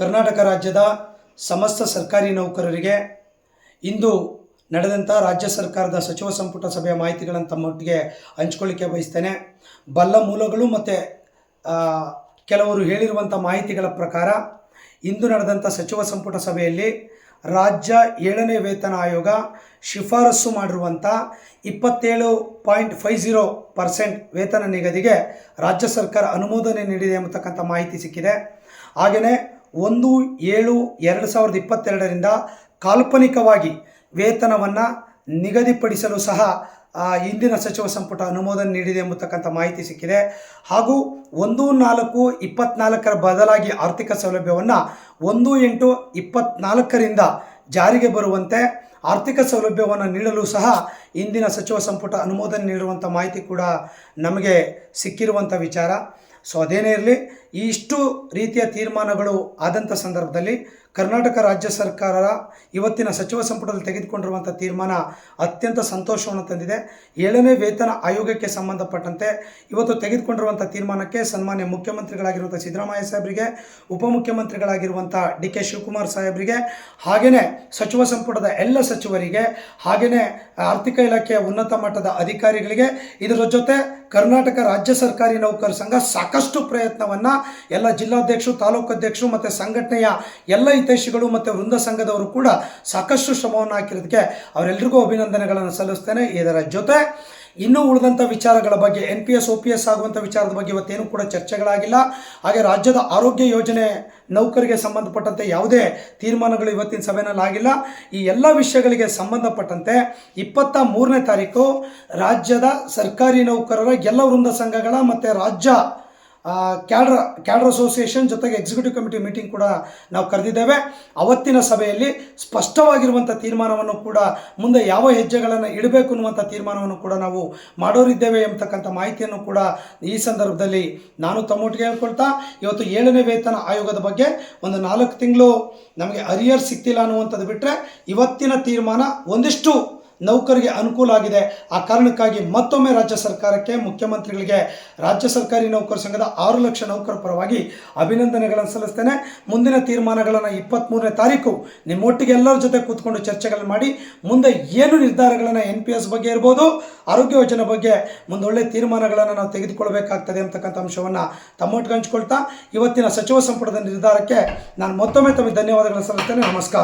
ಕರ್ನಾಟಕ ರಾಜ್ಯದ ಸಮಸ್ತ ಸರ್ಕಾರಿ ನೌಕರರಿಗೆ ಇಂದು ನಡೆದಂಥ ರಾಜ್ಯ ಸರ್ಕಾರದ ಸಚಿವ ಸಂಪುಟ ಸಭೆಯ ಮಾಹಿತಿಗಳನ್ನು ತಮ್ಮೊಟ್ಟಿಗೆ ಹಂಚಿಕೊಳ್ಳಿಕ್ಕೆ ಬಯಸ್ತೇನೆ. ಬಲ್ಲ ಮೂಲಗಳು ಮತ್ತು ಕೆಲವರು ಹೇಳಿರುವಂಥ ಮಾಹಿತಿಗಳ ಪ್ರಕಾರ ಇಂದು ನಡೆದಂಥ ಸಚಿವ ಸಂಪುಟ ಸಭೆಯಲ್ಲಿ ರಾಜ್ಯ 7ನೇ ವೇತನ ಆಯೋಗ ಶಿಫಾರಸು ಮಾಡಿರುವಂಥ 27.50% ವೇತನ ನಿಗದಿಗೆ ರಾಜ್ಯ ಸರ್ಕಾರ ಅನುಮೋದನೆ ನೀಡಿದೆ ಎಂಬತಕ್ಕಂಥ ಮಾಹಿತಿ ಸಿಕ್ಕಿದೆ. ಹಾಗೆಯೇ 1/7/2022ರಿಂದ ಕಾಲ್ಪನಿಕವಾಗಿ ವೇತನವನ್ನು ನಿಗದಿಪಡಿಸಲು ಸಹ ಇಂದಿನ ಸಚಿವ ಸಂಪುಟ ಅನುಮೋದನೆ ನೀಡಿದೆ ಎಂಬತಕ್ಕಂಥ ಮಾಹಿತಿ ಸಿಕ್ಕಿದೆ. ಹಾಗೂ 1/4/24 ಬದಲಾಗಿ ಆರ್ಥಿಕ ಸೌಲಭ್ಯವನ್ನು 1/8/24ರಿಂದ ಜಾರಿಗೆ ಬರುವಂತೆ ಆರ್ಥಿಕ ಸೌಲಭ್ಯವನ್ನು ನೀಡಲು ಸಹ ಇಂದಿನ ಸಚಿವ ಸಂಪುಟ ಅನುಮೋದನೆ ನೀಡುವಂಥ ಮಾಹಿತಿ ಕೂಡ ನಮಗೆ ಸಿಕ್ಕಿರುವಂಥ ವಿಚಾರ. ಸೊ ಅದೇನೇ ಇರಲಿ, ಇಷ್ಟು ರೀತಿಯ ತೀರ್ಮಾನಗಳು ಆದಂಥ ಸಂದರ್ಭದಲ್ಲಿ ಕರ್ನಾಟಕ ರಾಜ್ಯ ಸರ್ಕಾರ ಇವತ್ತಿನ ಸಚಿವ ಸಂಪುಟದಲ್ಲಿ ತೆಗೆದುಕೊಂಡಿರುವಂಥ ತೀರ್ಮಾನ ಅತ್ಯಂತ ಸಂತೋಷವನ್ನು ತಂದಿದೆ. 7ನೇ ವೇತನ ಆಯೋಗಕ್ಕೆ ಸಂಬಂಧಪಟ್ಟಂತೆ ಇವತ್ತು ತೆಗೆದುಕೊಂಡಿರುವಂಥ ತೀರ್ಮಾನಕ್ಕೆ ಸನ್ಮಾನ್ಯ ಮುಖ್ಯಮಂತ್ರಿಗಳಾಗಿರುವಂಥ ಸಿದ್ದರಾಮಯ್ಯ ಸಾಹೇಬರಿಗೆ, ಉಪಮುಖ್ಯಮಂತ್ರಿಗಳಾಗಿರುವಂಥ ಡಿ ಕೆ ಶಿವಕುಮಾರ್ ಸಾಹೇಬರಿಗೆ, ಹಾಗೆಯೇ ಸಚಿವ ಸಂಪುಟದ ಎಲ್ಲ ಸಚಿವರಿಗೆ, ಹಾಗೆಯೇ ಆರ್ಥಿಕ ಇಲಾಖೆಯ ಉನ್ನತ ಮಟ್ಟದ ಅಧಿಕಾರಿಗಳಿಗೆ, ಇದರ ಜೊತೆ ಕರ್ನಾಟಕ ರಾಜ್ಯ ಸರ್ಕಾರಿ ನೌಕರ ಸಂಘ ಸಾಕಷ್ಟು ಪ್ರಯತ್ನವನ್ನು ಎಲ್ಲ ಜಿಲ್ಲಾಧ್ಯಕ್ಷರು, ತಾಲೂಕು ಅಧ್ಯಕ್ಷರು ಮತ್ತು ಸಂಘಟನೆಯ ಎಲ್ಲ ಹಿತೈಷಿಗಳು ಮತ್ತು ವೃಂದ ಸಂಘದವರು ಕೂಡ ಸಾಕಷ್ಟು ಶ್ರಮವನ್ನು ಹಾಕಿರೋದಕ್ಕೆ ಅವರೆಲ್ಲರಿಗೂ ಅಭಿನಂದನೆಗಳನ್ನು ಸಲ್ಲಿಸ್ತೇನೆ. ಇದರ ಜೊತೆ ಇನ್ನೂ ಉಳಿದಂಥ ವಿಚಾರಗಳ ಬಗ್ಗೆ NPS OPS ಆಗುವಂಥ ವಿಚಾರದ ಬಗ್ಗೆ ಇವತ್ತೇನು ಕೂಡ ಚರ್ಚೆಗಳಾಗಿಲ್ಲ. ಹಾಗೆ ರಾಜ್ಯದ ಆರೋಗ್ಯ ಯೋಜನೆ ನೌಕರಿಗೆ ಸಂಬಂಧಪಟ್ಟಂತೆ ಯಾವುದೇ ತೀರ್ಮಾನಗಳು ಇವತ್ತಿನ ಸಭೆಯಲ್ಲಿ ಆಗಿಲ್ಲ. ಈ ಎಲ್ಲ ವಿಷಯಗಳಿಗೆ ಸಂಬಂಧಪಟ್ಟಂತೆ 23ನೇ ತಾರೀಕು ರಾಜ್ಯದ ಸರ್ಕಾರಿ ನೌಕರರ ಎಲ್ಲ ವೃಂದ ಸಂಘಗಳ ಮತ್ತು ರಾಜ್ಯ ಕ್ಯಾಡರ್ ಅಸೋಸಿಯೇಷನ್ ಜೊತೆಗೆ ಎಕ್ಸಿಕ್ಯೂಟಿವ್ ಕಮಿಟಿ ಮೀಟಿಂಗ್ ಕೂಡ ನಾವು ಕರೆದಿದ್ದೇವೆ. ಅವತ್ತಿನ ಸಭೆಯಲ್ಲಿ ಸ್ಪಷ್ಟವಾಗಿರುವಂಥ ತೀರ್ಮಾನವನ್ನು ಕೂಡ ಮುಂದೆ ಯಾವ ಹೆಜ್ಜೆಗಳನ್ನು ಇಡಬೇಕು ಅನ್ನುವಂಥ ತೀರ್ಮಾನವನ್ನು ಕೂಡ ನಾವು ಮಾಡೋರಿದ್ದೇವೆ ಎಂಬತಕ್ಕಂಥ ಮಾಹಿತಿಯನ್ನು ಕೂಡ ಈ ಸಂದರ್ಭದಲ್ಲಿ ನಾನು ತಮ್ಮೊಟ್ಟಿಗೆ ಹೇಳ್ಕೊಳ್ತಾ, ಇವತ್ತು 7ನೇ ವೇತನ ಆಯೋಗದ ಬಗ್ಗೆ ಒಂದು 4 ತಿಂಗಳು ನಮಗೆ ಅರಿಯರ್ ಸಿಗ್ತಿಲ್ಲ ಅನ್ನುವಂಥದ್ದು ಬಿಟ್ಟರೆ ಇವತ್ತಿನ ತೀರ್ಮಾನ ಒಂದಿಷ್ಟು ನೌಕರಿಗೆ ಅನುಕೂಲ ಆಗಿದೆ. ಆ ಕಾರಣಕ್ಕಾಗಿ ಮತ್ತೊಮ್ಮೆ ರಾಜ್ಯ ಸರ್ಕಾರಕ್ಕೆ, ಮುಖ್ಯಮಂತ್ರಿಗಳಿಗೆ, ರಾಜ್ಯ ಸರ್ಕಾರಿ ನೌಕರ ಸಂಘದ 6 ಲಕ್ಷ ನೌಕರ ಪರವಾಗಿ ಅಭಿನಂದನೆಗಳನ್ನು ಸಲ್ಲಿಸ್ತೇನೆ. ಮುಂದಿನ ತೀರ್ಮಾನಗಳನ್ನು 23ನೇ ತಾರೀಕು ನಿಮ್ಮೊಟ್ಟಿಗೆ ಎಲ್ಲರ ಜೊತೆ ಕೂತ್ಕೊಂಡು ಚರ್ಚೆಗಳನ್ನು ಮಾಡಿ ಮುಂದೆ ಏನು ನಿರ್ಧಾರಗಳನ್ನು NPS ಬಗ್ಗೆ ಇರ್ಬೋದು, ಆರೋಗ್ಯ ಯೋಜನೆ ಬಗ್ಗೆ ಮುಂದೊಳ್ಳೆ ತೀರ್ಮಾನಗಳನ್ನು ನಾವು ತೆಗೆದುಕೊಳ್ಬೇಕಾಗ್ತದೆ ಅಂತಕ್ಕಂಥ ಅಂಶವನ್ನು ತಮ್ಮೊಟ್ಟಿಗೆ ಹಂಚ್ಕೊಳ್ತಾ ಇವತ್ತಿನ ಸಚಿವ ಸಂಪುಟದ ನಿರ್ಧಾರಕ್ಕೆ ನಾನು ಮತ್ತೊಮ್ಮೆ ತಮಗೆ ಧನ್ಯವಾದಗಳನ್ನು ಸಲ್ಲಿಸ್ತೇನೆ. ನಮಸ್ಕಾರ.